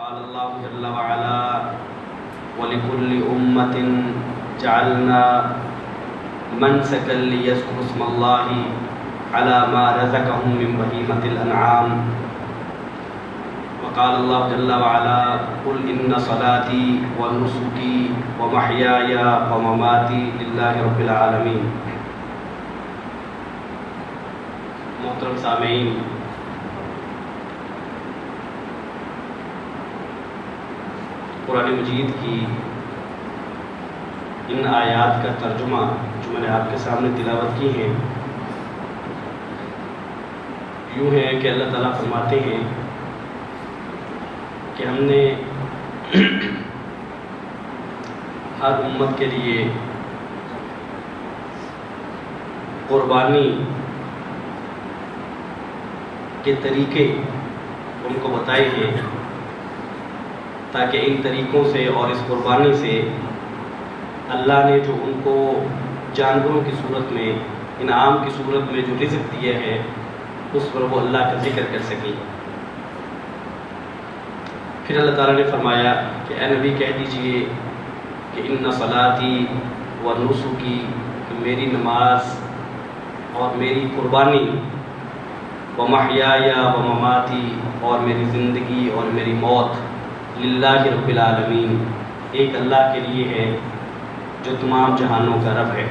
قال الله جل وعلا ولكل أمة جعلنا منسكا ليذكروا اسم الله على ما رزقهم من بهيمة الأنعام وقال الله جل وعلا قل إن صلاتي ونسكي ومحياي ومماتي لله رب العالمين. محترم سامعین، قرآن مجید کی ان آیات کا ترجمہ جو میں نے آپ کے سامنے تلاوت کی ہیں یوں ہے کہ اللہ تعالیٰ فرماتے ہیں کہ ہم نے ہر امت کے لیے قربانی کے طریقے ان کو بتائے ہیں تاکہ ان طریقوں سے اور اس قربانی سے اللہ نے جو ان کو جانوروں کی صورت میں انعام کی صورت میں جو رزق دیا ہے اس پر وہ اللہ کا ذکر کر سکیں. پھر اللہ تعالیٰ نے فرمایا کہ اے نبی کہہ دیجئے کہ ان صلاتی و نسکی، کہ میری نماز اور میری قربانی، و محیایا و مماتی، اور میری زندگی اور میری موت، للہ رب العالمین، ایک اللہ کے لیے ہے جو تمام جہانوں کا رب ہے.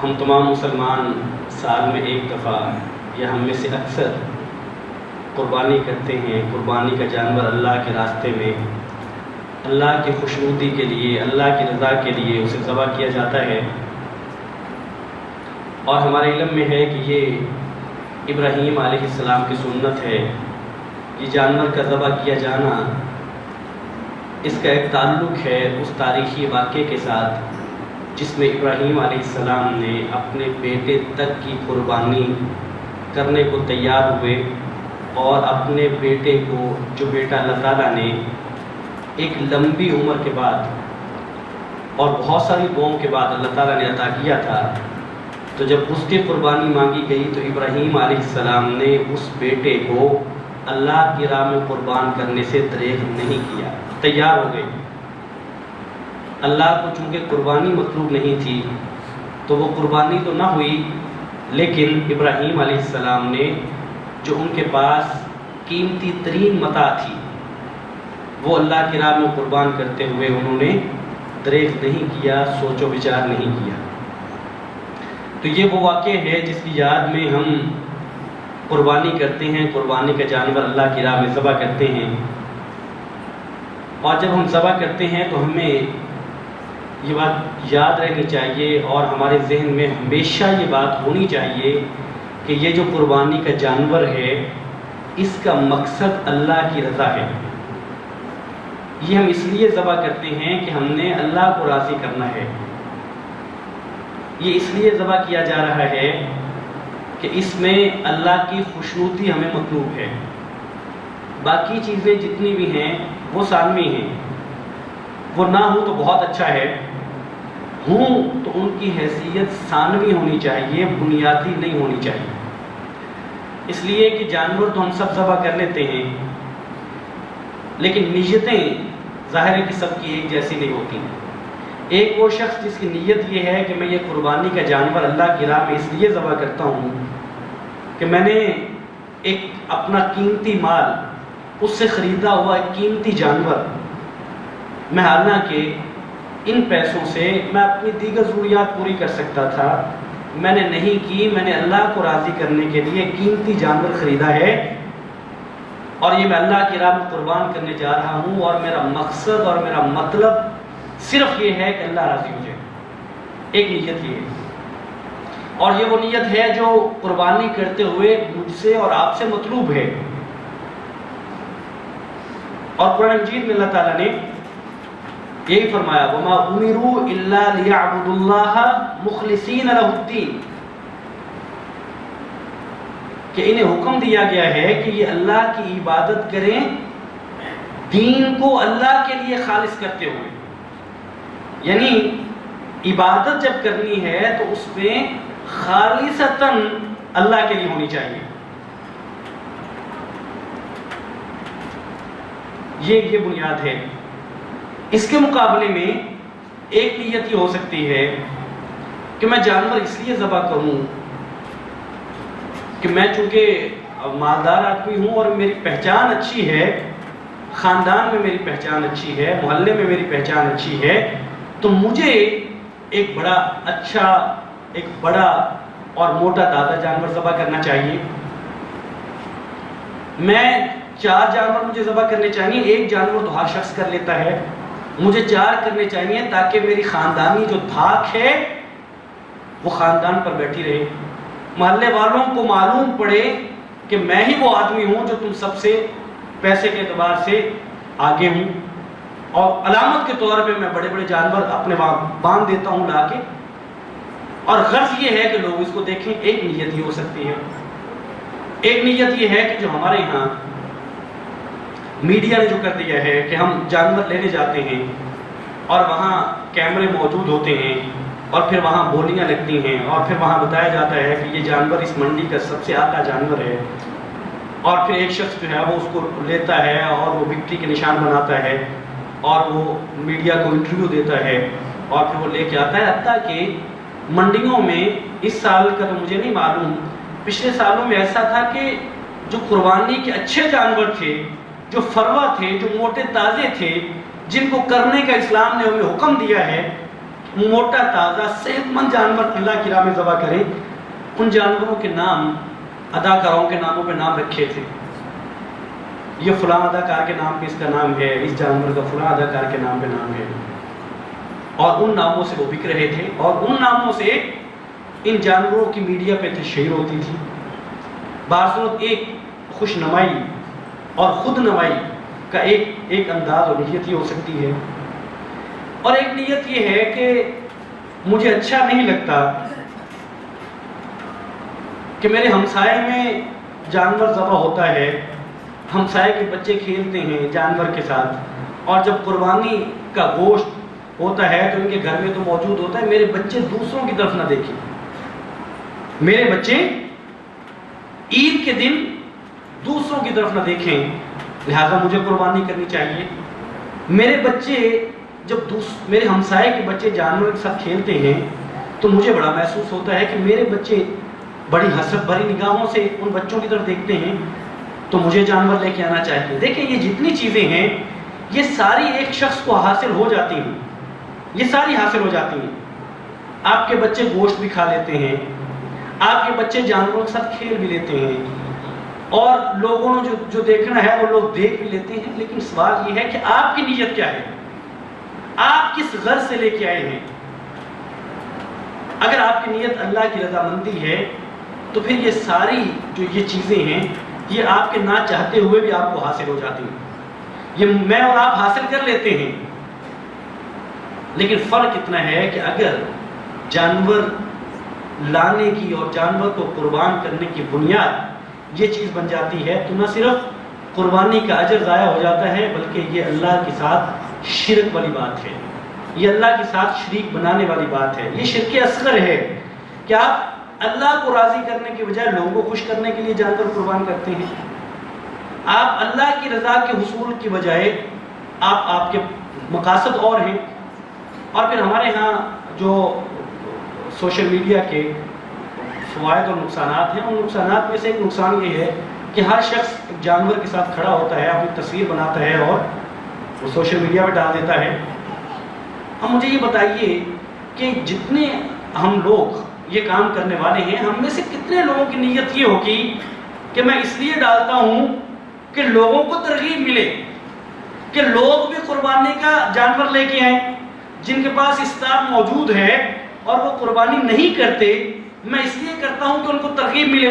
ہم تمام مسلمان سال میں ایک دفعہ یا ہم میں سے اکثر قربانی کرتے ہیں. قربانی کا جانور اللہ کے راستے میں اللہ کی خوشنودی کے لیے، اللہ کی رضا کے لیے اسے ذبح کیا جاتا ہے. اور ہمارے علم میں ہے کہ یہ ابراہیم علیہ السلام کی سنت ہے. یہ جانور کا ذبح کیا جانا اس کا ایک تعلق ہے اس تاریخی واقعے کے ساتھ جس میں ابراہیم علیہ السلام نے اپنے بیٹے تک کی قربانی کرنے کو تیار ہوئے اور اپنے بیٹے کو، جو بیٹا اللہ تعالیٰ نے ایک لمبی عمر کے بعد اور بہت ساری دعاؤں کے بعد اللہ تعالیٰ نے عطا کیا تھا، تو جب اس کی قربانی مانگی گئی تو ابراہیم علیہ السلام نے اس بیٹے کو اللہ کی راہ میں قربان کرنے سے دریغ نہیں کیا، تیار ہو گئے. اللہ کو چونکہ قربانی مطلوب نہیں تھی تو وہ قربانی تو نہ ہوئی، لیکن ابراہیم علیہ السلام نے جو ان کے پاس قیمتی ترین متاع تھی وہ اللہ کی راہ میں قربان کرتے ہوئے انہوں نے دریغ نہیں کیا، سوچ و بچار نہیں کیا. تو یہ وہ واقعہ ہے جس کی یاد میں ہم قربانی کرتے ہیں، قربانی کا جانور اللہ کی راہ میں ذبح کرتے ہیں. اور جب ہم ذبح کرتے ہیں تو ہمیں یہ بات یاد رہنی چاہیے اور ہمارے ذہن میں ہمیشہ یہ بات ہونی چاہیے کہ یہ جو قربانی کا جانور ہے اس کا مقصد اللہ کی رضا ہے. یہ ہم اس لیے ذبح کرتے ہیں کہ ہم نے اللہ کو راضی کرنا ہے. یہ اس لیے ذبح کیا جا رہا ہے کہ اس میں اللہ کی خوشنودی ہمیں مطلوب ہے. باقی چیزیں جتنی بھی ہیں وہ ثانوی ہیں، وہ نہ ہوں تو بہت اچھا ہے، ہوں تو ان کی حیثیت ثانوی ہونی چاہیے، بنیادی نہیں ہونی چاہیے. اس لیے کہ جانور تو ہم سب ذبح کر لیتے ہیں لیکن نیتیں ظاہر ہے کہ سب کی ایک جیسی نہیں ہوتی. ایک وہ شخص جس کی نیت یہ ہے کہ میں یہ قربانی کا جانور اللہ کی راہ میں اس لیے ذبح کرتا ہوں کہ میں نے ایک اپنا قیمتی مال، اس سے خریدا ہوا ایک قیمتی جانور، میں حالانکہ ان پیسوں سے میں اپنی دیگر ضروریات پوری کر سکتا تھا، میں نے نہیں کی. میں نے اللہ کو راضی کرنے کے لیے قیمتی جانور خریدا ہے اور یہ میں اللہ کی راہ میں قربان کرنے جا رہا ہوں اور میرا مقصد اور میرا مطلب صرف یہ ہے کہ اللہ راضی ہو جائے. ایک نیت یہ ہے اور یہ وہ نیت ہے جو قربانی کرتے ہوئے مجھ سے اور آپ سے مطلوب ہے. اور قرآن مجید میں اللہ تعالیٰ نے یہی فرمایا وَمَا أُمِرُوا إِلَّا لِيَعْبُدُوا اللَّهَ مُخْلِصِينَ لَهُ الدِّينَ، کہ انہیں حکم دیا گیا ہے کہ یہ اللہ کی عبادت کریں دین کو اللہ کے لیے خالص کرتے ہوئے. یعنی عبادت جب کرنی ہے تو اس میں خالصتاً اللہ کے لیے ہونی چاہیے. یہ بنیاد ہے۔ اس کے مقابلے میں ایک نیت یہ ہو سکتی ہے کہ میں جانور اس لیے ذبح کروں کہ میں چونکہ مالدار آدمی ہوں اور میری پہچان اچھی ہے، خاندان میں میری پہچان اچھی ہے، محلے میں میری پہچان اچھی ہے، تو مجھے ایک بڑا اور موٹا تازہ جانور ذبح کرنا چاہیے۔ میں 4 جانور مجھے ذبح کرنے چاہیے، ایک جانور تو ہر شخص کر لیتا ہے، مجھے 4 کرنے چاہیے تاکہ میری خاندانی جو دھاک ہے وہ خاندان پر بیٹھی رہے، محلے والوں کو معلوم پڑے کہ میں ہی وہ آدمی ہوں جو تم سب سے پیسے کے اعتبار سے آگے ہوں، اور علامت کے طور پہ میں بڑے بڑے جانور اپنے وہاں باندھ دیتا ہوں لا کے، اور غرض یہ ہے کہ لوگ اس کو دیکھیں۔ ایک نیت یہ ہو سکتی ہے۔ ایک نیت یہ ہے کہ جو ہمارے یہاں میڈیا نے جو کر دیا ہے کہ ہم جانور لینے جاتے ہیں اور وہاں کیمرے موجود ہوتے ہیں اور پھر وہاں بولیاں لگتی ہیں اور پھر وہاں بتایا جاتا ہے کہ یہ جانور اس منڈی کا سب سے اعلیٰ جانور ہے، اور پھر ایک شخص جو ہے وہ اس کو لیتا ہے اور وہ وکٹری کے نشان بناتا ہے اور وہ میڈیا کو انٹرویو دیتا ہے اور پھر وہ لے کے آتا ہے۔ حتیٰ کہ منڈیوں میں اس سال کا تو مجھے نہیں معلوم، پچھلے سالوں میں ایسا تھا کہ جو قربانی کے اچھے جانور تھے، جو فروا تھے، جو موٹے تازے تھے، جن کو کرنے کا اسلام نے ہمیں حکم دیا ہے، موٹا تازہ صحت مند جانور اللہ کی راہ میں ذبح کریں، ان جانوروں کے نام اداکاروں کے ناموں پہ نام رکھے تھے۔ یہ فلاں اداکار کے نام پہ اس کا نام ہے، اس جانور کا فلاں اداکار کے نام پہ نام ہے، اور ان ناموں سے وہ بک رہے تھے، اور ان ناموں سے ان جانوروں کی میڈیا پہ تشہیر ہوتی تھی۔ بارصورت ایک خوش نمائی اور خود نمائی کا ایک انداز اور نیت یہ ہو سکتی ہے۔ اور ایک نیت یہ ہے کہ مجھے اچھا نہیں لگتا کہ میرے ہمسائے میں جانور ذبح ہوتا ہے، ہمسائے کے بچے کھیلتے ہیں جانور کے ساتھ، اور جب قربانی کا گوشت ہوتا ہے تو ان کے گھر میں تو موجود ہوتا ہے، میرے بچے دوسروں کی طرف نہ دیکھیں، میرے بچے عید کے دن دوسروں کی طرف نہ دیکھیں، لہذا مجھے قربانی کرنی چاہیے۔ میرے بچے جب میرے ہمسائے کے بچے جانوروں کے ساتھ کھیلتے ہیں تو مجھے بڑا محسوس ہوتا ہے کہ میرے بچے بڑی حسرت بھری نگاہوں سے ان بچوں کی طرف دیکھتے ہیں، تو مجھے جانور لے کے آنا چاہیے۔ دیکھیں یہ جتنی چیزیں ہیں یہ ساری ایک شخص کو حاصل ہو جاتی ہیں، یہ ساری حاصل ہو جاتی ہیں۔ آپ کے بچے گوشت بھی کھا لیتے ہیں، آپ کے بچے جانوروں کے ساتھ کھیل بھی لیتے ہیں، اور لوگوں نے جو دیکھنا ہے وہ لوگ دیکھ بھی لیتے ہیں، لیکن سوال یہ ہے کہ آپ کی نیت کیا ہے، آپ کس غرض سے لے کے آئے ہیں۔ اگر آپ کی نیت اللہ کی رضامندی ہے تو پھر یہ ساری جو یہ چیزیں ہیں یہ آپ کے نہ چاہتے ہوئے بھی آپ کو حاصل ہو جاتی ہیں، یہ میں اور آپ حاصل کر لیتے ہیں۔ لیکن فرق اتنا ہے کہ اگر جانور لانے کی اور جانور کو قربان کرنے کی بنیاد یہ چیز بن جاتی ہے تو نہ صرف قربانی کا اجر ضائع ہو جاتا ہے بلکہ یہ اللہ کے ساتھ شرک والی بات ہے، یہ اللہ کے ساتھ شریک بنانے والی بات ہے، یہ شرک اصغر ہے کہ آپ اللہ کو راضی کرنے کے بجائے لوگوں کو خوش کرنے کے لیے جانور قربان کرتے ہیں۔ آپ اللہ کی رضا کے حصول کی بجائے آپ کے مقاصد اور ہیں۔ اور پھر ہمارے ہاں جو سوشل میڈیا کے فوائد اور نقصانات ہیں، ان نقصانات میں سے ایک نقصان یہ ہے کہ ہر شخص جانور کے ساتھ کھڑا ہوتا ہے، اپنی تصویر بناتا ہے اور وہ سوشل میڈیا پہ ڈال دیتا ہے۔ اب مجھے یہ بتائیے کہ جتنے ہم لوگ یہ کام کرنے والے ہیں، ہم میں سے کتنے لوگوں کی نیت یہ ہوگی کہ میں اس لیے ڈالتا ہوں کہ لوگوں کو ترغیب ملے، کہ لوگ بھی قربانی کا جانور لے کے آئیں، جن کے پاس استطاعت موجود ہے اور وہ قربانی نہیں کرتے، میں اس لیے کرتا ہوں کہ ان کو ترغیب ملے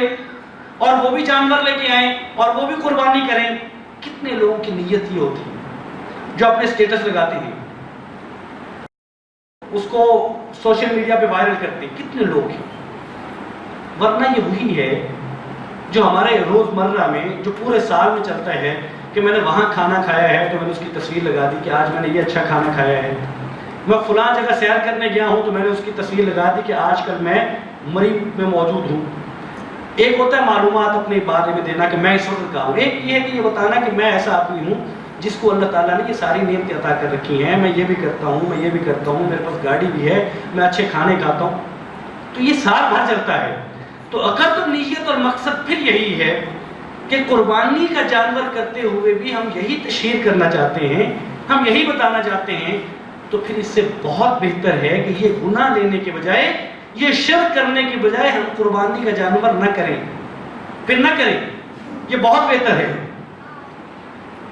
اور وہ بھی جانور لے کے آئیں اور وہ بھی قربانی کریں۔ کتنے لوگوں کی نیت یہ ہوتی ہے جو اپنے سٹیٹس لگاتے ہیں، اس کو سوشل میڈیا پہ وائرل کرتے ہیں، کتنے لوگ ہیں؟ ورنہ یہ وہی ہے جو ہمارے روزمرہ میں جو پورے سال میں چلتا ہے کہ میں نے وہاں کھانا کھایا ہے تو میں نے اس کی تصویر لگا دی کہ آج میں نے یہ اچھا کھانا کھایا ہے، میں فلاں جگہ سیر کرنے گیا ہوں تو میں نے اس کی تصویر لگا دی کہ آج کل میں مریض میں موجود ہوں۔ ایک ہوتا ہے معلومات اپنے بارے میں دینا کہ میں اس وقت کہا ہوں، ایک یہ ہے کہ یہ بتانا کہ میں ایسا آدمی ہوں جس کو اللہ تعالیٰ نے یہ ساری نعمتیں عطا کر رکھی ہیں، میں یہ بھی کرتا ہوں، میں یہ بھی کرتا ہوں، میرے پاس گاڑی بھی ہے، میں اچھے کھانے کھاتا ہوں، تو یہ سال بھر چلتا ہے. تو اگر تو نیت اور مقصد پھر یہی ہے کہ قربانی کا جانور کرتے ہوئے بھی ہم یہی تشہیر کرنا چاہتے ہیں، ہم یہی بتانا چاہتے ہیں، تو پھر اس سے بہت بہتر ہے کہ یہ گناہ لینے کے بجائے، یہ شرک کرنے کے بجائے ہم قربانی کا جانور نہ کریں، پھر نہ کریں. یہ بہت بہتر ہے.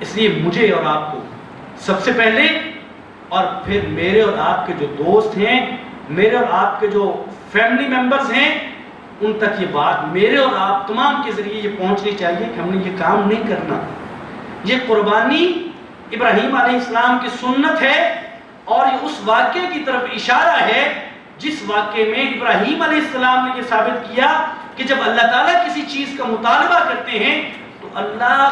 اس لیے مجھے اور آپ کو سب سے پہلے، اور پھر میرے اور آپ کے جو دوست ہیں، میرے اور آپ کے جو فیملی ممبرز ہیں، ان تک یہ بات میرے اور آپ تمام کے ذریعے یہ پہنچنی چاہیے کہ ہم نے یہ کام نہیں کرنا. یہ قربانی ابراہیم علیہ السلام کی سنت ہے، اور یہ اس واقعے کی طرف اشارہ ہے جس واقعے میں ابراہیم علیہ السلام نے یہ ثابت کیا کہ جب اللہ تعالیٰ کسی چیز کا مطالبہ کرتے ہیں تو اللہ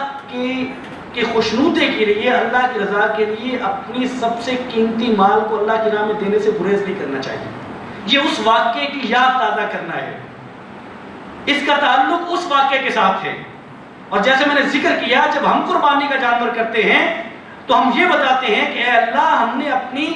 کے خوشنودے کے لیے، اللہ کی رضا کے لیے اپنی سب سے قیمتی مال کو اللہ کی راہ میں دینے سے گریز نہیں کرنا چاہیے. یہ اس واقعے کی یاد تازہ کرنا ہے، اس کا تعلق اس واقعے کے ساتھ ہے. اور جیسے میں نے ذکر کیا، جب ہم قربانی کا جانور کرتے ہیں تو ہم یہ بتاتے ہیں کہ اے اللہ، ہم نے اپنی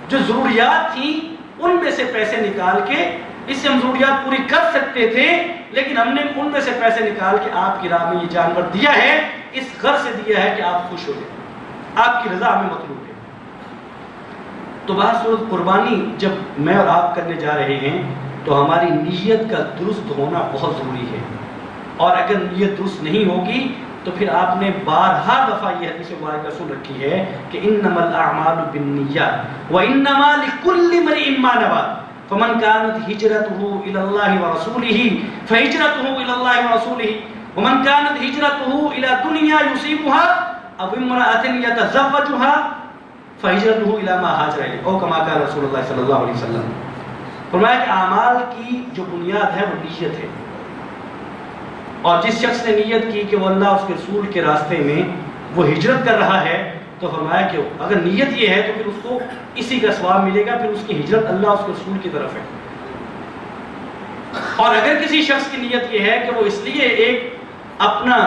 جو ضروریات تھیں ان میں سے پیسے نکال کے، اس سے ہم ضروریات پوری کر سکتے تھے، لیکن ہم نے ان میں سے پیسے نکال کے آپ کی راہ میں یہ جانور دیا ہے، اس غرض سے دیا ہے کہ آپ خوش ہو جائیں، آپ کی رضا ہمیں مطلوب ہے. تو بہرصورت قربانی جب میں اور آپ کرنے جا رہے ہیں تو ہماری نیت کا درست ہونا بہت ضروری ہے. اور اگر نیت درست نہیں ہوگی تو پھر آپ نے بارہا دفعہ یہ حدیث مبارکہ سن رکھی ہے کہ انما الاعمال بالنیات وانما لکل امرئ ما نوى فمن كانت هجرته الى الله ورسوله فهجرته الى الله ورسوله ومن كانت هجرته الى دنيا يصيبها او امرأة يتزوجها فهجرته الى ما هاجر اليه او كما قال رسول اللہ صلی اللہ علیہ وسلم. فرمایا کہ اعمال کی جو بنیاد ہے وہ نیت ہے، اور جس شخص نے نیت کی کہ وہ اللہ اس کے رسول کے راستے میں وہ ہجرت کر رہا ہے، تو فرمایا کہ اگر نیت یہ ہے تو پھر اس کو اسی کا ثواب ملے گا، پھر اس کی ہجرت اللہ اس کے رسول کی طرف ہے. اور اگر کسی شخص کی نیت یہ ہے کہ وہ اس لیے ایک اپنا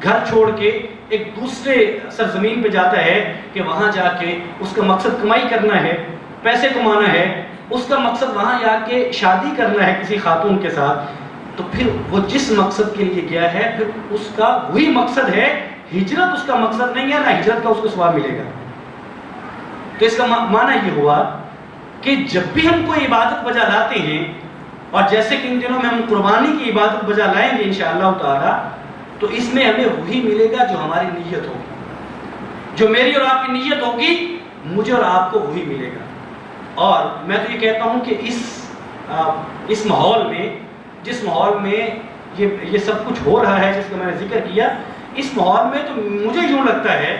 گھر چھوڑ کے ایک دوسرے سرزمین پہ جاتا ہے کہ وہاں جا کے اس کا مقصد کمائی کرنا ہے، پیسے کمانا ہے، اس کا مقصد وہاں جا کے شادی کرنا ہے کسی خاتون کے ساتھ، تو پھر وہ جس مقصد کے لیے گیا ہے پھر اس کا وہی مقصد ہے، ہجرت اس کا مقصد نہیں ہے، نہ ہجرت کا اس کو ثواب ملے گا. تو اس کا معنی یہ ہوا کہ جب بھی ہم کوئی عبادت بجا لاتے ہیں، اور جیسے کہ ان دنوں میں ہم قربانی کی عبادت بجا لائیں گے انشاءاللہ تعالی، تو اس میں ہمیں وہی ملے گا جو ہماری نیت ہوگی، جو میری اور آپ کی نیت ہوگی مجھے اور آپ کو وہی ملے گا. اور میں تو یہ کہتا ہوں کہ اس ماحول میں، جس ماحول میں یہ سب کچھ ہو رہا ہے جس کا میں نے ذکر کیا، اس ماحول میں تو مجھے یوں لگتا ہے،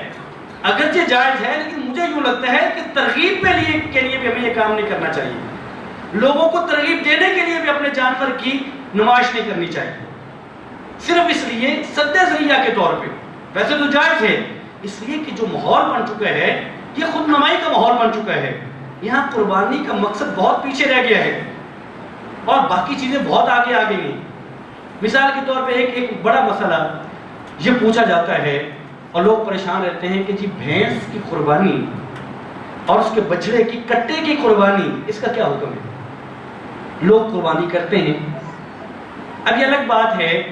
اگرچہ جائز ہے لیکن مجھے یوں لگتا ہے کہ ترغیب کے لیے بھی ہمیں یہ کام نہیں کرنا چاہیے، لوگوں کو ترغیب دینے کے لیے بھی اپنے جانور کی نمائش نہیں کرنی چاہیے، صرف اس لیے سد ذریعہ کے طور پہ. ویسے تو جائز ہے، اس لیے کہ جو ماحول بن چکا ہے یہ خود نمائی کا ماحول بن چکا ہے. یہاں قربانی کا مقصد بہت پیچھے رہ گیا ہے اور باقی چیزیں بہت آگے آ گئی ہیں. مثال کے طور پہ ایک بڑا مسئلہ یہ پوچھا جاتا ہے اور لوگ پریشان رہتے ہیں کہ جی بھینس کی قربانی اور اس کے بچڑے کی کٹے کی قربانی، اس کا کیا حکم ہے؟ لوگ قربانی کرتے ہیں. اب یہ الگ بات ہے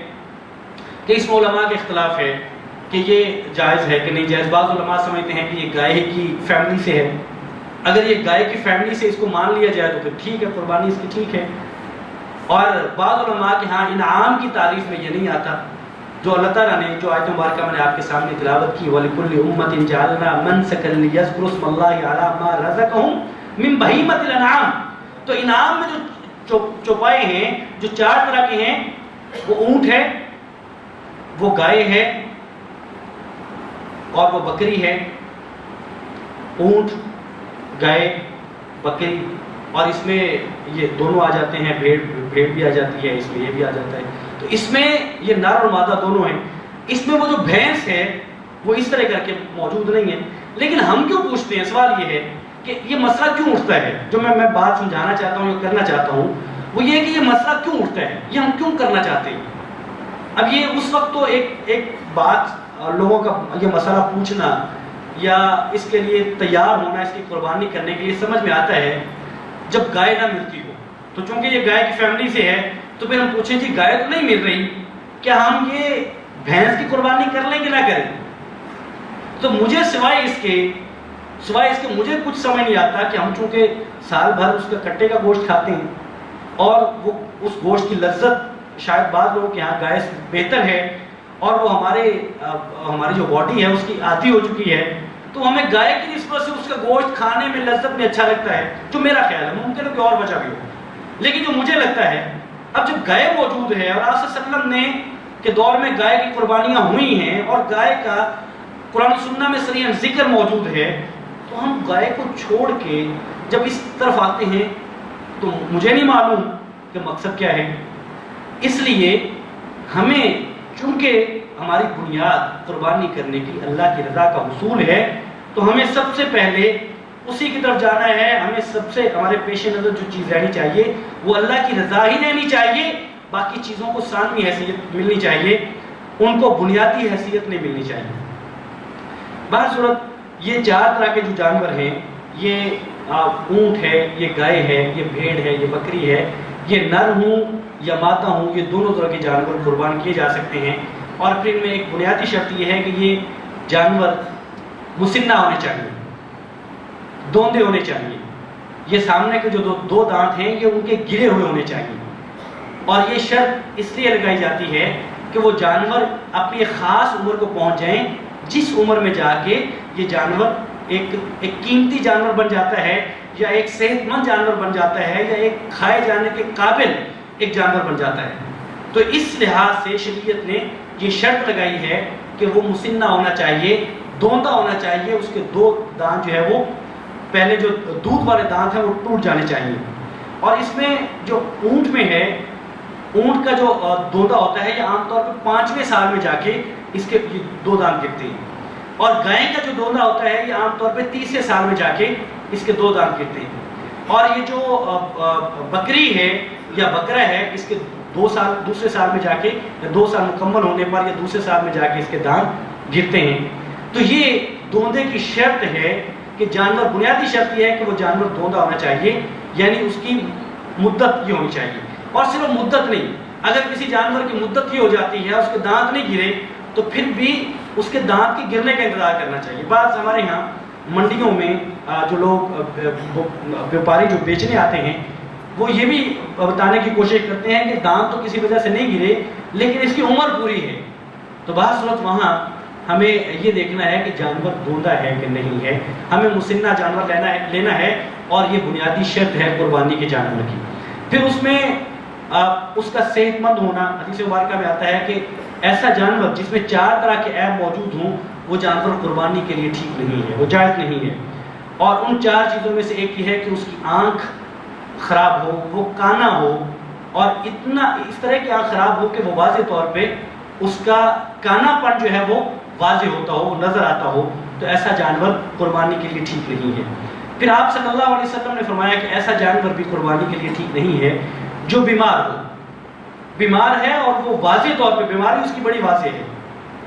کہ اس میں علماء کے اختلاف ہے کہ یہ جائز ہے کہ نہیں جائز. بعض علماء سمجھتے ہیں کہ یہ گائے کی فیملی سے ہے، اگر یہ گائے کی فیملی سے اس کو مان لیا جائے تو پھر ٹھیک ہے، قربانی اس کی ٹھیک ہے. اور بعض علماء کے ہاں انعام کی تعریف میں یہ نہیں آتا، جو اللہ تعالیٰ نے جو آیت مبارکہ میں نے آپ کے سامنے تلاوت کی، وَلِكُلِّ أُمَّةٍ جَعَلْنَا مَنْسَكًا لِيَذْكُرُوا اسْمَ اللَّهِ عَلَىٰ مَا رَزَقَهُم مِّن بَهِيمَةِ الْأَنْعَامِ. تو انعام میں جو چوپائے ہیں، جو 4 طرح کے ہیں، وہ اونٹ ہے، وہ گائے ہے، اور وہ بکری ہے. اونٹ، گائے، بکری، اور اس میں یہ دونوں آ جاتے ہیں، بھیڑ بھی آ جاتی ہے، اس میں یہ بھی آ جاتا ہے. تو اس میں یہ نر اور مادہ دونوں ہیں. اس میں وہ جو بھینس ہے وہ اس طرح کر کے موجود نہیں ہے. لیکن ہم کیوں پوچھتے ہیں؟ سوال یہ ہے کہ یہ مسئلہ کیوں اٹھتا ہے. جو میں بات سمجھانا چاہتا ہوں یا کرنا چاہتا ہوں وہ یہ کہ یہ مسئلہ کیوں اٹھتا ہے، یہ ہم کیوں کرنا چاہتے ہیں. اب یہ اس وقت تو ایک بات لوگوں کا یہ مسئلہ پوچھنا یا اس کے لیے تیار ہونا، اس کی قربانی کرنے کے لیے سمجھ میں آتا ہے جب گائے نہ ملتی ہو. تو چونکہ یہ گائے کی فیملی سے ہے تو پھر ہم پوچھیں جی گائے تو نہیں مل رہی، کیا ہم یہ بھینس کی قربانی کر لیں کہ نہ کریں؟ تو مجھے سوائے اس کے مجھے کچھ سمجھ نہیں آتا کہ ہم چونکہ سال بھر اس کا کٹے کا گوشت کھاتے ہیں اور وہ اس گوشت کی لذت شاید بعض لوگوں کے یہاں گائے بہتر ہے اور وہ ہماری جو باڈی ہے اس کی عادی ہو چکی ہے، تو ہمیں گائے کی نسبت سے اس کا گوشت کھانے میں لذت میں اچھا لگتا ہے، جو میرا خیال ہے. ممکن ہے کہ اور وجہ بھی ہو، لیکن جو مجھے لگتا ہے اب جب گائے موجود ہے اور آپ صلی اللہ علیہ وسلم نے کے دور میں گائے کی قربانیاں ہوئی ہیں اور گائے کا قرآن و سنہ میں صریحاً ذکر موجود ہے، تو ہم گائے کو چھوڑ کے جب اس طرف آتے ہیں تو مجھے نہیں معلوم کہ مقصد کیا ہے. اس لیے ہمیں چونکہ ہماری بنیاد قربانی کرنے کی اللہ کی رضا کا حصول ہے، تو ہمیں سب سے پہلے اسی کی طرف جانا ہے. ہمیں سب سے ہمارے پیش نظر جو چیز رہنی چاہیے وہ اللہ کی رضا ہی رہنی چاہیے، باقی چیزوں کو ثانوی حیثیت ملنی چاہیے، ان کو بنیادی حیثیت نہیں ملنی چاہیے. بہر صورت یہ 4 طرح کے جو جانور ہیں، یہ اونٹ ہے، یہ گائے ہے، یہ بھیڑ ہے، یہ بکری ہے، یہ نر ہوں یا مادہ ہوں، یہ دونوں طرح کے جانور قربان کیے جا سکتے ہیں. اور پھر ان میں ایک بنیادی شرط یہ ہے کہ یہ جانور مسنہ ہونے چاہیے، دوندے ہونے چاہیے. یہ سامنے کے جو دو دانت ہیں یہ ان کے گرے ہوئے ہونے چاہیے. اور یہ شرط اس لیے لگائی جاتی ہے کہ وہ جانور اپنی ایک خاص عمر کو پہنچ جائیں، جس عمر میں جا کے یہ جانور ایک قیمتی جانور بن جاتا ہے، یا ایک صحت مند جانور بن جاتا ہے، یا ایک کھائے جانے کے قابل ایک جانور بن جاتا ہے. تو اس لحاظ سے شریعت نے یہ شرط لگائی ہے کہ وہ مسنہ ہونا چاہیے، دوندا ہونا چاہیے، اس کے 2 دانت جو ہے وہ پہلے جو دودھ والے دانت ہیں وہ ٹوٹ جانے چاہیے. اور اس میں جو اونٹ میں ہے، اونٹ کا جو دوندا ہوتا ہے یہ عام طور پہ 5ویں سال میں جا کے اس کے 2 دانت گرتے ہیں، اور گائے کا جو دوندا ہوتا ہے یہ عام طور پہ 30ویں سال میں جا کے اس کے 2 دانت گرتے ہیں. اور یہ جو بکری ہے یا بکرا ہے، اس کے 2 سال دوسرے سال میں جا کے، یا 2 سال مکمل ہونے پر یا دوسرے سال میں جا کے اس کے دانت گرتے ہیں. تو یہ دوندے کی شرط ہے کہ جانور، بنیادی شرط یہ ہے کہ وہ جانور دوندا ہونا چاہیے، یعنی اس کی مدت یہ ہونی چاہیے. اور صرف مدت نہیں، اگر کسی جانور کی مدت یہ ہو جاتی ہے، اس کے دانت نہیں گرے، تو پھر بھی اس کے دانت کے گرنے کا انتظار کرنا چاہیے. بعض ہمارے یہاں منڈیوں میں جو لوگ بیوپاری جو بیچنے آتے ہیں وہ یہ بھی بتانے کی کوشش کرتے ہیں کہ دانت تو کسی وجہ سے نہیں گرے لیکن اس کی عمر پوری ہے. تو بعض صورت وہاں ہمیں یہ دیکھنا ہے کہ جانور دوندا ہے کہ نہیں ہے، ہمیں مسنہ جانور لینا ہے، اور یہ بنیادی شرط ہے قربانی کے جانور کی. پھر اس میں اس کا صحت مند ہونا. حدیث مبارکہ میں آتا ہے کہ ایسا جانور جس میں 4 طرح کے عیب موجود ہوں وہ جانور قربانی کے لیے ٹھیک نہیں ہے، وہ جائز نہیں ہے. اور ان 4 چیزوں میں سے ایک یہ ہے کہ اس کی آنکھ خراب ہو، وہ کانا ہو، اور اس طرح کی آنکھ خراب ہو کہ وہ واضح طور پہ اس کا کانا پن جو ہے وہ واضح ہوتا ہو، نظر آتا ہو، تو ایسا جانور قربانی کے لیے ٹھیک نہیں ہے. پھر آپ صلی اللہ علیہ وسلم نے فرمایا کہ ایسا جانور بھی قربانی کے لیے ٹھیک نہیں ہے جو بیمار ہے اور وہ واضح طور پہ بیماری اس کی بڑی واضح ہے.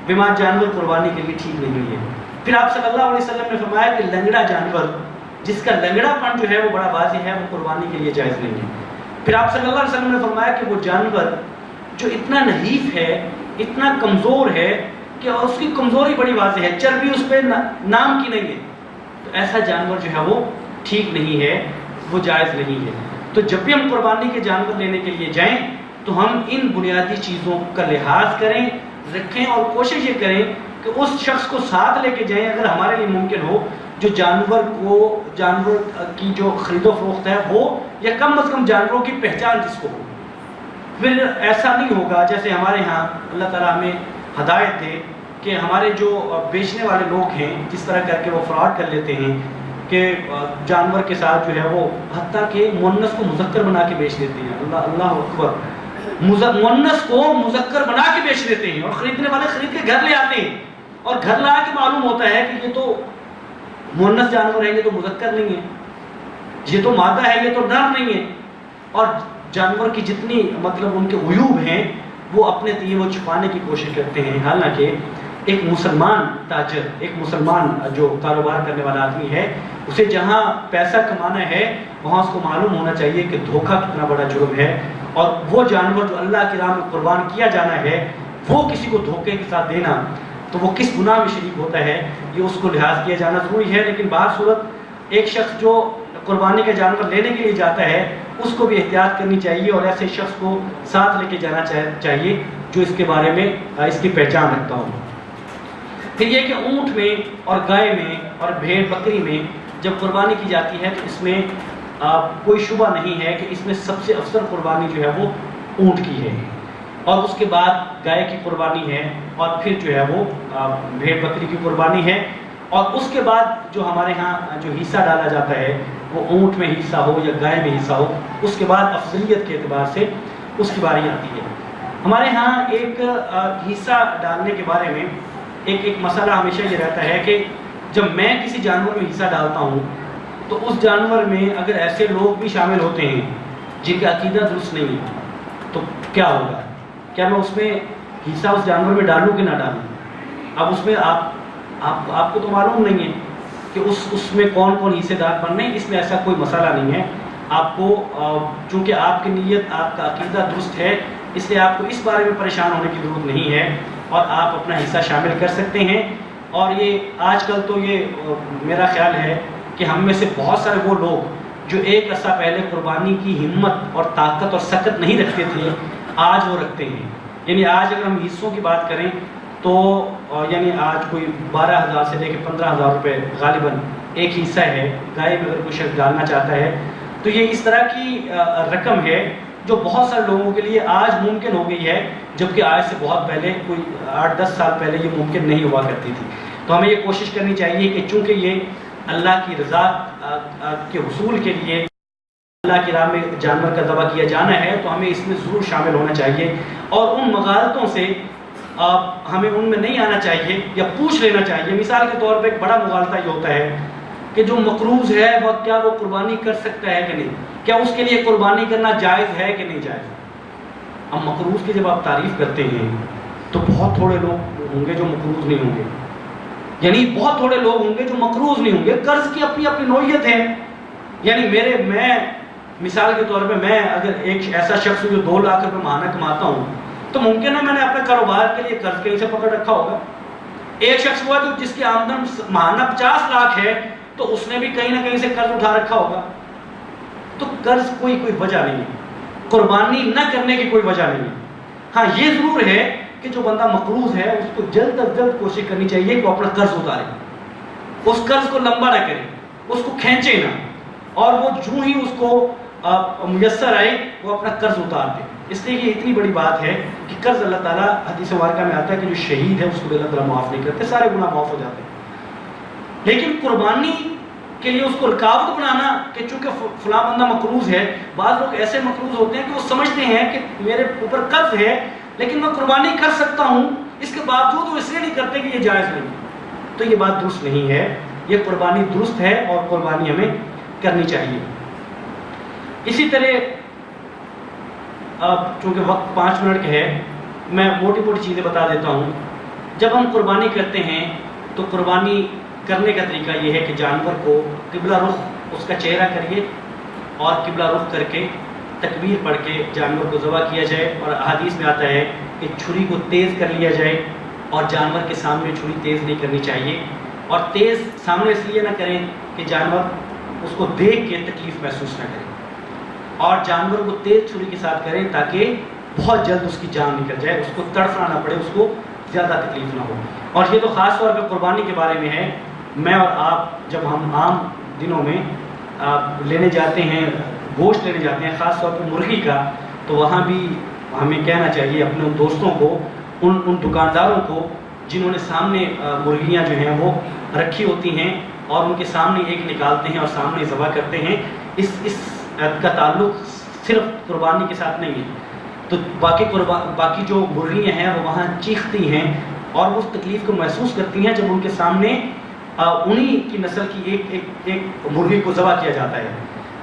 بیمار جانور قربانی کے لیے ٹھیک نہیں ہے. پھر آپ صلی اللہ علیہ وسلم نے فرمایا کہ لنگڑا جانور جس کا لنگڑا پن جو ہے وہ بڑا واضح ہے، وہ قربانی کے لیے جائز نہیں ہے. پھر آپ صلی اللہ علیہ وسلم نے فرمایا کہ وہ جانور جو اتنا نحیف ہے، اتنا کمزور ہے کہ اس کی کمزوری بڑی واضح ہے، چربی اس پہ نام کی نہیں ہے، تو ایسا جانور جو ہے وہ ٹھیک نہیں ہے، وہ جائز نہیں ہے. تو جب بھی ہم قربانی کے جانور لینے کے لیے جائیں تو ہم ان بنیادی چیزوں کا لحاظ کریں، رکھیں، اور کوشش یہ کریں کہ اس شخص کو ساتھ لے کے جائیں اگر ہمارے لیے ممکن ہو، جو جانور کی جو خرید و فروخت ہے وہ، یا کم از کم جانوروں کی پہچان جس کو ہو. پھر ایسا نہیں ہوگا جیسے ہمارے ہاں اللہ تعالیٰ ہمیں ہدایت دے کہ ہمارے جو بیچنے والے لوگ ہیں جس طرح کر کے وہ فراڈ کر لیتے ہیں کہ جانور کے ساتھ جو ہے وہ حتیٰ کہ مؤنث کو مذکر بنا کے بیچ دیتے ہیں. اللہ اکبر، مؤنث کو مذکر بنا کے بیچ دیتے ہیں، اور خریدنے والے خرید کے گھر لے آتے ہیں، اور گھر لا کے معلوم ہوتا ہے کہ یہ تو مؤنث جانور ہے، یہ تو مذکر نہیں ہے، یہ تو مادہ ہے، یہ تو نر نہیں ہے. اور جانور کی جتنی مطلب ان کے عیوب ہیں وہ اپنے لیے وہ چھپانے کی کوشش کرتے ہیں. حالانکہ ایک مسلمان تاجر، ایک مسلمان جو کاروبار کرنے والا آدمی ہے، اسے جہاں پیسہ کمانا ہے وہاں اس کو معلوم ہونا چاہیے کہ دھوکہ کتنا بڑا جرم ہے، اور وہ جانور جو اللہ کی راہ میں قربان کیا جانا ہے وہ کسی کو دھوکے کے ساتھ دینا تو وہ کس گناہ میں شریک ہوتا ہے، یہ اس کو لحاظ کیا جانا ضروری ہے۔ لیکن بہر صورت ایک شخص جو قربانی کا جانور لینے کے لیے جاتا ہے اس کو بھی احتیاط کرنی چاہیے، اور ایسے شخص کو ساتھ لے کے جانا چاہیے جو اس کے بارے میں اس کی پہچان رکھتا ہو۔ پھر یہ کہ اونٹ میں اور گائے میں اور بھیڑ بکری میں جب قربانی کی جاتی ہے تو اس میں کوئی شبہ نہیں ہے کہ اس میں سب سے افضل قربانی جو ہے وہ اونٹ کی ہے، اور اس کے بعد گائے کی قربانی ہے، اور پھر جو ہے وہ بھیڑ بکری کی قربانی ہے، اور اس کے بعد جو ہمارے ہاں جو حصہ ڈالا جاتا ہے وہ اونٹ میں حصہ ہو یا گائے میں حصہ ہو، اس کے بعد افضلیت کے اعتبار سے اس کی باری آتی ہے۔ ہمارے ہاں ایک حصہ ڈالنے کے بارے میں ایک مسئلہ ہمیشہ یہ رہتا ہے کہ جب میں کسی جانور میں حصہ ڈالتا ہوں تو اس جانور میں اگر ایسے لوگ بھی شامل ہوتے ہیں جن کا عقیدہ درست نہیں ہے تو کیا ہوگا؟ کیا میں اس میں حصہ اس جانور میں ڈالوں کہ نہ ڈالوں؟ اب اس میں آپ کو تو معلوم نہیں ہے کہ اس میں کون کون حصے دار بننے، اس میں ایسا کوئی مسئلہ نہیں ہے۔ آپ کو چونکہ آپ کی نیت، آپ کا عقیدہ درست ہے، اس لیے آپ کو اس بارے میں پریشان ہونے کی ضرورت نہیں ہے، اور آپ اپنا حصہ شامل کر سکتے ہیں۔ اور یہ آج کل تو یہ میرا خیال ہے کہ ہم میں سے بہت سارے وہ لوگ جو ایک عرصہ پہلے قربانی کی ہمت اور طاقت اور سکت نہیں رکھتے تھے آج وہ رکھتے ہیں۔ یعنی آج اگر ہم حصوں کی بات کریں تو یعنی آج کوئی 12,000 سے لے کے 15,000 روپے غالباً ایک حصہ ہے، گائے میں اگر کوئی شخص ڈالنا چاہتا ہے تو یہ اس طرح کی رقم ہے جو بہت سارے لوگوں کے لیے آج ممکن ہو گئی ہے، جبکہ آج سے بہت پہلے کوئی 8-10 سال پہلے یہ ممکن نہیں ہوا کرتی تھی۔ تو ہمیں یہ کوشش کرنی چاہیے کہ چونکہ یہ اللہ کی رضا کے حصول کے لیے اللہ کی راہ میں جانور کا ذبح کیا جانا ہے تو ہمیں اس میں ضرور شامل ہونا چاہیے، اور ان مغالطوں سے ہمیں ان میں نہیں آنا چاہیے یا پوچھ لینا چاہیے۔ مثال کے طور پہ ایک بڑا مغالطہ یہ ہوتا ہے کہ جو مقروض ہے وہ کیا وہ قربانی کر سکتا ہے کہ نہیں، کیا اس کے لیے قربانی کرنا جائز ہے کہ نہیں جائز۔ اب مقروض کی جب آپ تعریف کرتے ہیں تو بہت تھوڑے لوگ ہوں گے جو مقروض نہیں ہوں گے، یعنی بہت تھوڑے لوگ ہوں گے جو مقروض نہیں ہوں گے۔ قرض کی اپنی اپنی نوعیت ہے، یعنی میں مثال کے طور پہ میں اگر ایک ایسا شخص ہوں جو 2 لاکھ روپے ماہانہ کماتا ہوں تو ممکن ہے میں نے اپنے کاروبار کے لیے قرض کہیں سے پکڑ رکھا ہوگا۔ ایک شخص ہوا جو جس کی آمدن ماہانہ 50 لاکھ ہے تو اس نے بھی کہیں نہ کہیں سے قرض اٹھا رکھا ہوگا۔ تو قرض کوئی وجہ نہیں ہے، قربانی نہ کرنے کی کوئی وجہ نہیں ہے۔ ہاں یہ ضرور ہے کہ جو بندہ مقروض ہے اس کو جلد از جلد کوشش کرنی چاہیے کہ وہ اپنا قرض اتارے، اس قرض کو لمبا نہ کرے، اس کو کھینچے نہ، اور وہ جو ہی اس کو میسر آئے وہ اپنا قرض اتار دے۔ اس لیے یہ اتنی بڑی بات ہے کہ قرض اللہ تعالیٰ حدیث مبارکہ میں آتا ہے کہ جو شہید ہے اس کو بھی اللہ تعالیٰ معاف نہیں کرتے، سارے گناہ معاف ہو جاتے ہیں۔ لیکن قربانی کے لیے اس کو رکاوٹ بنانا کہ چونکہ فلاں بندہ مقروض ہے، بعض لوگ ایسے مقروض ہوتے ہیں کہ وہ سمجھتے ہیں کہ میرے اوپر قرض ہے لیکن میں قربانی کر سکتا ہوں، اس کے باوجود وہ اس لیے نہیں کرتے کہ یہ جائز نہیں، تو یہ بات درست نہیں ہے۔ یہ قربانی درست ہے اور قربانی ہمیں کرنی چاہیے۔ اسی طرح اب چونکہ وقت 5 منٹ کا ہے میں موٹی موٹی چیزیں بتا دیتا ہوں۔ جب ہم قربانی کرتے ہیں تو قربانی کرنے کا طریقہ یہ ہے کہ جانور کو قبلہ رخ اس کا چہرہ کریے اور قبلہ رخ کر کے تکبیر پڑھ کے جانور کو ذبح کیا جائے، اور احادیث میں آتا ہے کہ چھری کو تیز کر لیا جائے، اور جانور کے سامنے چھری تیز نہیں کرنی چاہیے، اور تیز سامنے اس لیے نہ کریں کہ جانور اس کو دیکھ کے تکلیف محسوس نہ کرے، اور جانور کو تیز چھری کے ساتھ کریں تاکہ بہت جلد اس کی جان نکل جائے، اس کو تڑپنا نہ پڑے، اس کو زیادہ تکلیف نہ ہو۔ اور یہ تو خاص طور پہ قربانی کے بارے میں ہے۔ میں اور آپ جب ہم عام دنوں میں لینے جاتے ہیں، گوشت لینے جاتے ہیں خاص طور پہ مرغی کا، تو وہاں بھی ہمیں کہنا چاہیے اپنے ان دوستوں کو، ان دکانداروں کو جنہوں نے سامنے مرغیاں جو ہیں وہ رکھی ہوتی ہیں اور ان کے سامنے ایک نکالتے ہیں اور سامنے ذبح کرتے ہیں، اس کا تعلق صرف قربانی کے ساتھ نہیں ہے۔ تو باقی جو مرغیاں ہیں وہ وہاں چیختی ہیں اور وہ تکلیف کو محسوس کرتی ہیں جب ان کے سامنے انہی کی نسل کی ایک مرغی کو ذبح کیا جاتا ہے۔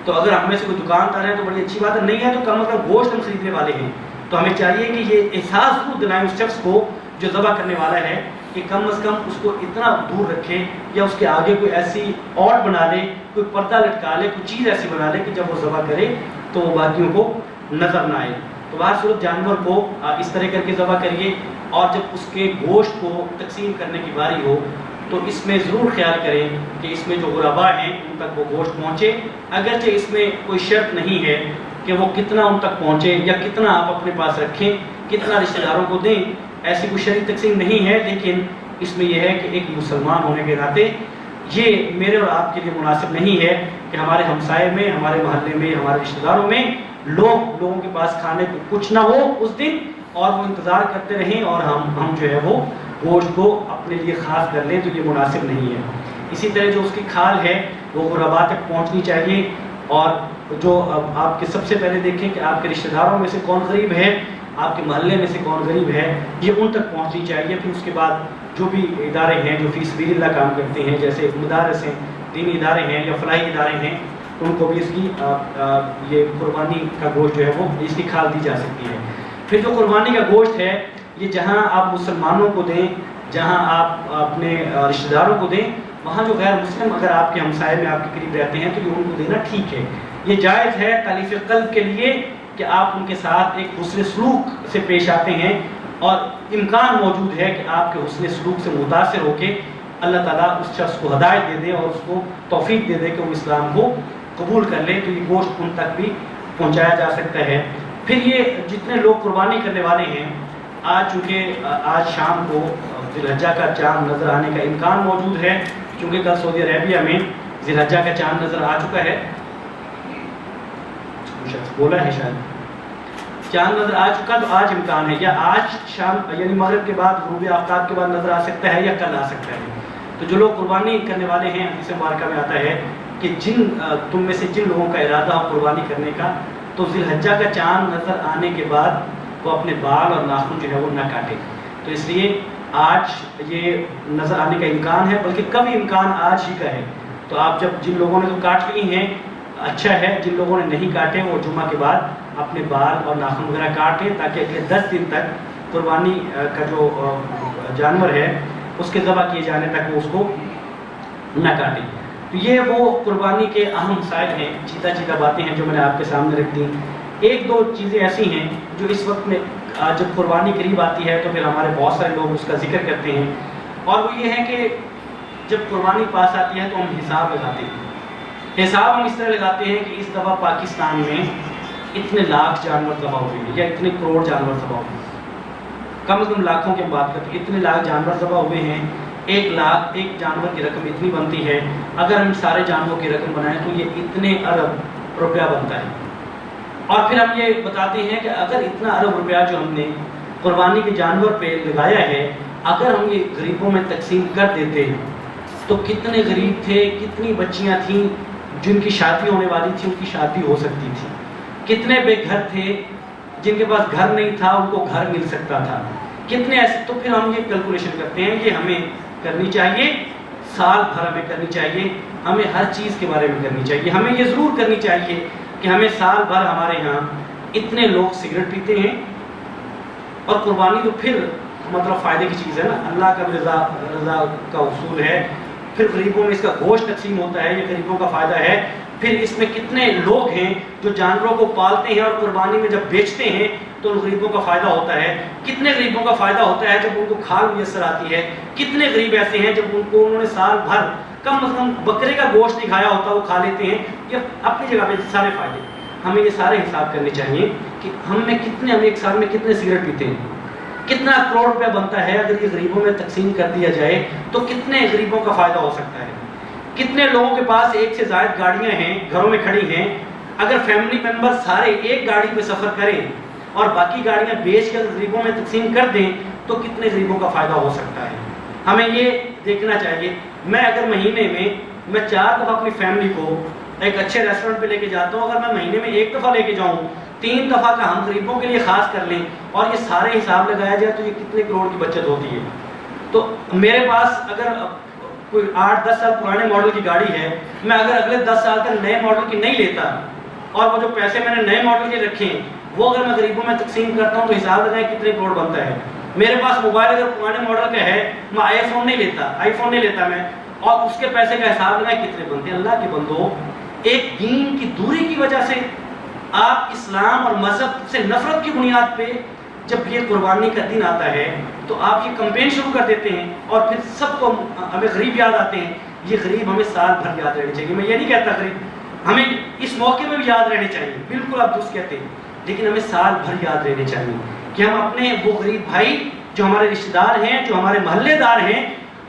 تو اگر ہم میں سے کوئی دکاندار ہے تو بڑی اچھی بات ہے، نہیں ہے تو کم از کم گوشت ہم خریدنے والے ہیں تو ہمیں چاہیے کہ یہ احساس ضرور دلائیں اس شخص کو جو ذبح کرنے والا ہے کہ کم از کم اس کو اتنا دور رکھے یا اس کے آگے کوئی ایسی اور بنا لے, کوئی پردہ لٹکا لے, کوئی چیز ایسی بنا لے کہ جب وہ ذبح کرے تو وہ باقیوں کو نظر نہ آئے. تو باہر صورت جانور کو اس طرح کر کے ذبح کریے, اور جب اس کے گوشت کو تقسیم کرنے کی باری ہو تو اس میں ضرور خیال کریں کہ اس میں جو غربا ہیں ان تک وہ گوشت پہنچے, اگرچہ اس میں کوئی شرط نہیں ہے کہ وہ کتنا ان تک پہنچے یا کتنا آپ اپنے پاس رکھیں, کتنا رشتہ داروں کو دیں, ایسی کوئی شرعی تقسیم نہیں ہے, لیکن اس میں یہ ہے کہ ایک مسلمان ہونے کے ناطے یہ میرے اور آپ کے لیے مناسب نہیں ہے کہ ہمارے ہمسائے میں, ہمارے محلے میں, ہمارے رشتہ داروں میں لوگوں کے پاس کھانے کو کچھ نہ ہو اس دن اور وہ انتظار کرتے رہیں اور ہم جو ہے وہ گوشت کو اپنے لیے خاص کر لیں, تو یہ مناسب نہیں ہے. اسی طرح جو اس کی کھال ہے وہ غربا تک پہنچنی چاہیے, اور جو آپ کے سب سے پہلے دیکھیں کہ آپ کے رشتہ داروں میں سے کون غریب ہے, آپ کے محلے میں سے کون غریب ہے, یہ ان تک پہنچنی چاہیے. پھر اس کے بعد جو بھی ادارے ہیں جو فی سبیل اللہ کام کرتے ہیں, جیسے مدارس ہیں, دینی ادارے ہیں یا فلاحی ادارے ہیں, ان کو بھی اس کی یہ قربانی کا گوشت جو ہے وہ اس کی کھال دی جا سکتی ہے. پھر جو قربانی کا گوشت ہے یہ جہاں آپ مسلمانوں کو دیں, جہاں آپ اپنے رشتہ داروں کو دیں, وہاں جو غیر مسلم اگر آپ کے ہمسائے میں آپ کے قریب رہتے ہیں تو یہ ان کو دینا ٹھیک ہے. یہ جائز ہے تالیف قلب کے لیے کہ آپ ان کے ساتھ ایک حسن سلوک سے پیش آتے ہیں, اور امکان موجود ہے کہ آپ کے حسن سلوک سے متاثر ہو کے اللہ تعالیٰ اس شخص کو ہدایت دے دے اور اس کو توفیق دے دے کہ وہ اسلام کو قبول کر لے, تو یہ گوشت ان تک بھی پہنچایا جا سکتا ہے. پھر یہ جتنے لوگ قربانی کرنے والے ہیں, آج چونکہ آج شام کو ذی الحجہ کا چاند نظر آنے کا امکان موجود ہے, چونکہ کل سعودی عربیہ میں ذی الحجہ کا چاند نظر آ چکا ہے, بولا ہے شاید چاند نظر آ چکا, تو آج امکان ہے یا آج شام یعنی مغرب کے بعد غروب آفتاب کے بعد نظر آ سکتا ہے یا کل آ سکتا ہے. تو جو لوگ قربانی کرنے والے ہیں, حدیث مبارکہ میں آتا ہے کہ تم میں سے جن لوگوں کا ارادہ ہو قربانی کرنے کا, تو ذی الحجہ کا چاند نظر آنے کے بعد وہ اپنے بال اور ناخن جو ہے وہ نہ کاٹے. تو اس لیے آج یہ نظر آنے کا امکان ہے, بلکہ کبھی امکان آج ہی کا ہے. تو آپ جب جن لوگوں نے تو کاٹ لی ہیں اچھا ہے, جن لوگوں نے نہیں کاٹے وہ جمعہ کے بعد اپنے بال اور ناخن وغیرہ کاٹیں, تاکہ اگلے 10 دن تک قربانی کا جو جانور ہے اس کے ذبح کیے جانے تک وہ اس کو نہ کاٹیں. تو یہ وہ قربانی کے اہم مسائل ہیں, چیدہ باتیں ہیں جو میں نے آپ کے سامنے رکھ دیں. ایک دو چیزیں ایسی ہیں جو اس وقت میں جب قربانی قریب آتی ہے تو پھر ہمارے بہت سارے لوگ اس کا ذکر کرتے ہیں, اور وہ یہ ہے کہ جب قربانی پاس آتی ہے تو ہم حساب لگاتے ہیں. حساب ہم اس طرح لگاتے ہیں کہ اس دفعہ پاکستان میں اتنے لاکھ جانور ذبح ہوئے ہیں یا اتنے کروڑ جانور ذبح ہوئے ہیں, کم از کم لاکھوں کی بات کرتے ہیں, اتنے لاکھ جانور ذبح ہوئے ہیں, 1 لاکھ ایک جانور کی رقم اتنی بنتی ہے, اگر ہم سارے جانوروں کی رقم بنائیں تو یہ اتنے ارب روپیہ بنتا ہے. اور پھر ہم یہ بتاتے ہیں کہ اگر اتنا ارب روپیہ جو ہم نے قربانی کے جانور پہ لگایا ہے, اگر ہم یہ غریبوں میں تقسیم کر دیتے تو کتنے غریب تھے, کتنی بچیاں تھیں جن کی شادی ہونے والی تھی, ان کی شادی ہو سکتی تھی, کتنے بے گھر تھے جن کے پاس گھر نہیں تھا ان کو گھر مل سکتا تھا, کتنے ایسے. تو پھر ہم یہ کیلکولیشن کرتے ہیں, یہ ہمیں کرنی چاہیے, سال بھر ہمیں کرنی چاہیے, ہمیں ہر چیز کے بارے میں کرنی چاہیے. ہمیں یہ ضرور کرنی چاہیے کہ ہمیں سال بھر ہمارے یہاں اتنے لوگ سگریٹ پیتے ہیں, اور قربانی تو پھر مطلب فائدے کی چیز ہے نا, اللہ کا رضا کا اصول ہے. پھر غریبوں میں اس کا گوشت تقسیم ہوتا ہے, یہ غریبوں کا فائدہ ہے. پھر اس میں کتنے لوگ ہیں جو جانوروں کو پالتے ہیں اور قربانی میں جب بیچتے ہیں تو ان غریبوں کا فائدہ ہوتا ہے. کتنے غریبوں کا فائدہ ہوتا ہے جب ان کو کھال میسر آتی ہے. کتنے غریب ایسے ہیں جب انہوں نے سال بھر کم از کم بکرے کا گوشت نہیں کھایا ہوتا, وہ کھا لیتے ہیں. یہ اپنی جگہ پہ سارے فائدے. ہمیں یہ سارے حساب کرنے چاہیے کہ ہم ایک سال میں کتنے سگریٹ پیتے ہیں, کتنا کروڑ روپیہ بنتا ہے. اگر یہ غریبوں میں تقسیم کر دیا جائے تو کتنے غریبوں کا فائدہ ہو سکتا ہے. کتنے لوگوں کے پاس ایک سے زائد گاڑیاں ہیں, گھروں میں کھڑی ہیں. اگر فیملی ممبر سارے ایک گاڑی پہ سفر کریں اور باقی گاڑیاں بیچ کر غریبوں میں تقسیم کر دیں تو کتنے غریبوں کا فائدہ ہو سکتا ہے. ہمیں یہ دیکھنا چاہیے. میں اگر مہینے میں 4 دفعہ اپنی فیملی کو ایک اچھے ریسٹورنٹ پہ لے کے جاتا ہوں, اگر میں مہینے میں 1 دفعہ لے کے جاؤں, 3 دفعہ کا ہم غریبوں کے لیے خاص کر لیں اور یہ سارے حساب لگایا جائے تو یہ کتنے کروڑ کی بچت ہوتی ہے. تو میرے پاس اگر کوئی 8-10 سال پرانے ماڈل کی گاڑی ہے, میں اگر اگلے 10 سال تک نئے ماڈل کی نہیں لیتا اور وہ جو پیسے میں نے نئے ماڈل کے رکھے ہیں وہ اگر میں غریبوں میں تقسیم کرتا ہوں تو حساب لگائیں کتنے کروڑ بنتا ہے. میرے پاس موبائل اگر پرانے ماڈل کا ہے، میں آئی فون نہیں لیتا میں، اور اس کے پیسے کا حساب لگائے کتنے بنتے ہیں۔ اللہ کے بندو، ایک دین کی دوری کی وجہ سے آپ اسلام اور مذہب سے نفرت کی بنیاد پہ جب یہ قربانی کا دن آتا ہے تو آپ یہ کمپین شروع کر دیتے ہیں، اور پھر سب کو ہمیں غریب یاد آتے ہیں۔ یہ غریب ہمیں سال بھر یاد رہنے چاہیے، میں یہ نہیں کہتا غریب ہمیں اس موقع میں بھی یاد رہنے چاہیے، بالکل آپ درست کہتے ہیں، لیکن ہمیں سال بھر یاد رہنے چاہیے کہ ہم اپنے وہ غریب بھائی جو ہمارے رشتہ دار ہیں، جو ہمارے محلے دار ہیں،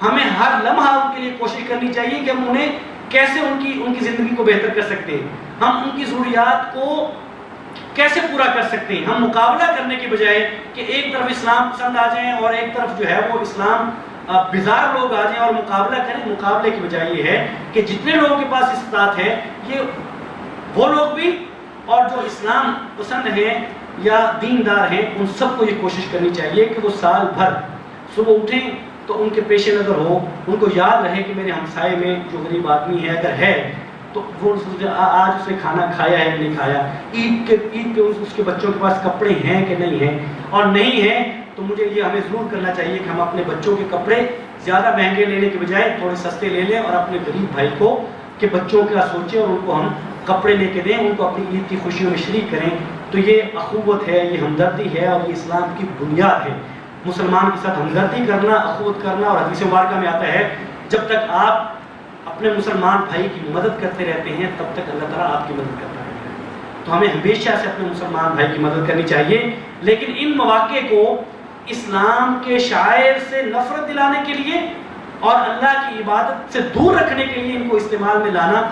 ہمیں ہر لمحہ ان کے لیے کوشش کرنی چاہیے کہ ہم انہیں کیسے ان کی زندگی کو بہتر کر سکتے ہیں، ہم ان کی ضروریات کو کیسے پورا کر سکتے ہیں۔ ہم مقابلہ کرنے کے بجائے کہ ایک طرف اسلام پسند آ جائیں اور ایک طرف جو ہے وہ اسلام بیزار لوگ آ جائیں اور مقابلہ کریں، مقابلے کی بجائے یہ ہے کہ جتنے لوگوں کے پاس استطاعت ہے یہ وہ لوگ بھی اور جو اسلام پسند ہیں یا دیندار ہیں، ان سب کو یہ کوشش کرنی چاہیے کہ وہ سال بھر صبح اٹھیں تو ان کے پیش نظر ہو، ان کو یاد رہے کہ میرے ہمسائے میں جو غریب آدمی ہے اگر ہے تو وہ آج اس نے کھانا کھایا ہے کہ نہیں کھایا، عید پہ اس کے بچوں کے پاس کپڑے ہیں کہ نہیں ہیں، اور نہیں ہیں تو مجھے یہ ہمیں ضرور کرنا چاہیے کہ ہم اپنے بچوں کے کپڑے زیادہ مہنگے لینے کے بجائے تھوڑے سستے لے لیں اور اپنے غریب بھائی کو کہ بچوں کا سوچیں اور ان کو ہم کپڑے لے کے دیں، ان کو اپنی عید کی خوشیوں میں شریک کریں۔ تو یہ اخوت ہے، یہ ہمدردی ہے، اور یہ اسلام کی بنیاد ہے۔ مسلمان کے ساتھ ہمدردی کرنا، اخوت کرنا، اور حدیث مبارکہ میں آتا ہے جب تک آپ اپنے مسلمان بھائی کی مدد کرتے رہتے ہیں تب تک اللہ تعالیٰ آپ کی مدد کرتا ہے۔ تو ہمیں ہمیشہ سے اپنے مسلمان بھائی کی مدد کرنی چاہیے، لیکن ان مواقع کو اسلام کے شاعر سے نفرت دلانے کے لیے اور اللہ کی عبادت سے دور رکھنے کے لیے ان کو استعمال میں لانا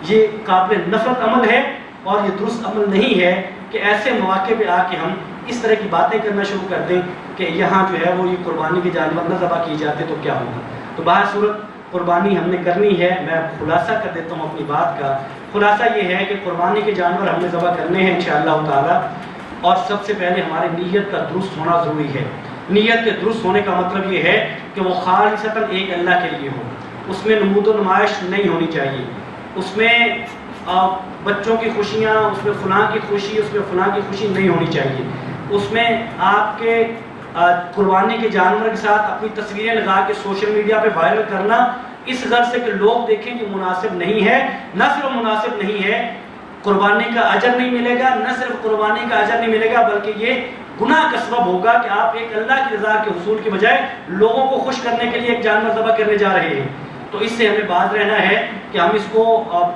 یہ قابل نفرت عمل ہے، اور یہ درست عمل نہیں ہے کہ ایسے مواقع پہ آ کے ہم اس طرح کی باتیں کرنا شروع کر دیں کہ یہاں جو ہے وہ یہ قربانی کے جانور نہ ذبح کیے جاتے تو کیا ہوگا۔ تو بہر صورت قربانی ہم نے کرنی ہے۔ میں خلاصہ کر دیتا ہوں اپنی بات کا۔ خلاصہ یہ ہے کہ قربانی کے جانور ہم نے ذبح کرنے ہیں انشاءاللہ تعالی، اور سب سے پہلے ہماری نیت کا درست ہونا ضروری ہے۔ نیت کے درست ہونے کا مطلب یہ ہے کہ وہ خالصتاً ایک اللہ کے لیے ہو، اس میں نمود و نمائش نہیں ہونی چاہیے، اس میں بچوں کی خوشیاں، اس میں فلاں کی خوشی، اس میں فلاں کی خوشی نہیں ہونی چاہیے، اس میں آپ کے قربانی کے جانور کے ساتھ اپنی تصویریں لگا کے سوشل میڈیا پہ وائرل کرنا اس غرض سے کہ لوگ دیکھیں کہ مناسب نہیں ہے۔ نہ صرف مناسب نہیں ہے، قربانی کا اجر نہیں ملے گا، نہ صرف قربانی کا اجر نہیں ملے گا بلکہ یہ گناہ کا سبب ہوگا کہ آپ ایک اللہ کی رضا کے حصول کے بجائے لوگوں کو خوش کرنے کے لیے ایک جانور ذبح کرنے جا رہے ہیں۔ تو اس سے ہمیں باز رہنا ہے کہ ہم اس کو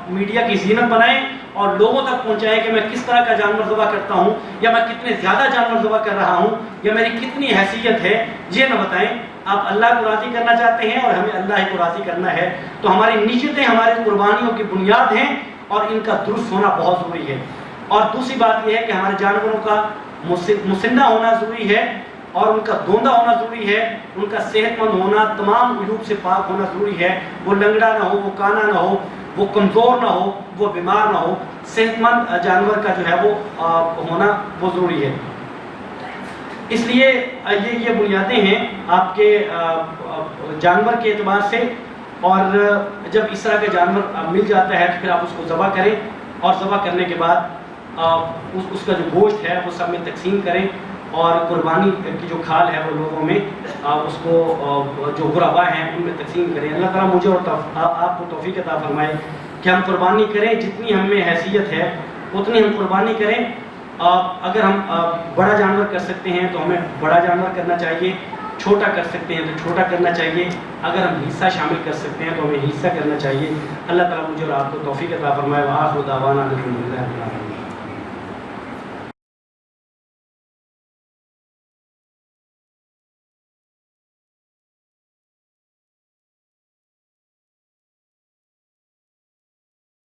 میڈیا کی زینت بنائیں اور لوگوں تک پہنچائیں کہ میں کس طرح کا جانور ذبح کرتا ہوں، یا میں کتنے زیادہ جانور ذبح کر رہا ہوں، یا میری کتنی حیثیت ہے، یہ نہ بتائیں۔ آپ اللہ کو راضی کرنا چاہتے ہیں اور ہمیں اللہ کو راضی کرنا ہے، تو ہماری نیتیں ہماری قربانیوں کی بنیاد ہیں اور ان کا درست ہونا بہت ضروری ہے۔ اور دوسری بات یہ ہے کہ ہمارے جانوروں کا مسنہ ہونا ضروری ہے، اور ان کا دوندہ ہونا ضروری ہے، ان کا صحت مند ہونا، تمام عیوب سے پاک ہونا ضروری ہے۔ وہ لنگڑا نہ ہو، وہ کانا نہ ہو، وہ کمزور نہ ہو، وہ بیمار نہ ہو، صحت مند جانور کا جو ہے وہ ہونا وہ ضروری ہے۔ اس لیے یہ بنیادیں ہیں آپ کے جانور کے اعتبار سے، اور جب اس طرح کا جانور مل جاتا ہے تو پھر آپ اس کو ذبح کریں، اور ذبح کرنے کے بعد اس کا جو گوشت ہے وہ سب میں تقسیم کریں، اور قربانی کی جو کھال ہے وہ لوگوں میں اس کو جو غربا ہیں ان میں تقسیم کریں۔ اللہ تعالیٰ مجھے اور آپ کو توفیق عطا فرمائے کہ ہم قربانی کریں، جتنی ہم میں حیثیت ہے اتنی ہم قربانی کریں۔ اگر ہم بڑا جانور کر سکتے ہیں تو ہمیں بڑا جانور کرنا چاہیے، چھوٹا کر سکتے ہیں تو چھوٹا کرنا چاہیے، اگر ہم حصہ شامل کر سکتے ہیں تو ہمیں حصہ کرنا چاہیے۔ اللہ تعالیٰ مجھے اور آپ کو توفیق عطا فرمائے۔ وآخر دعوانا الحمدللہ رب العالمین۔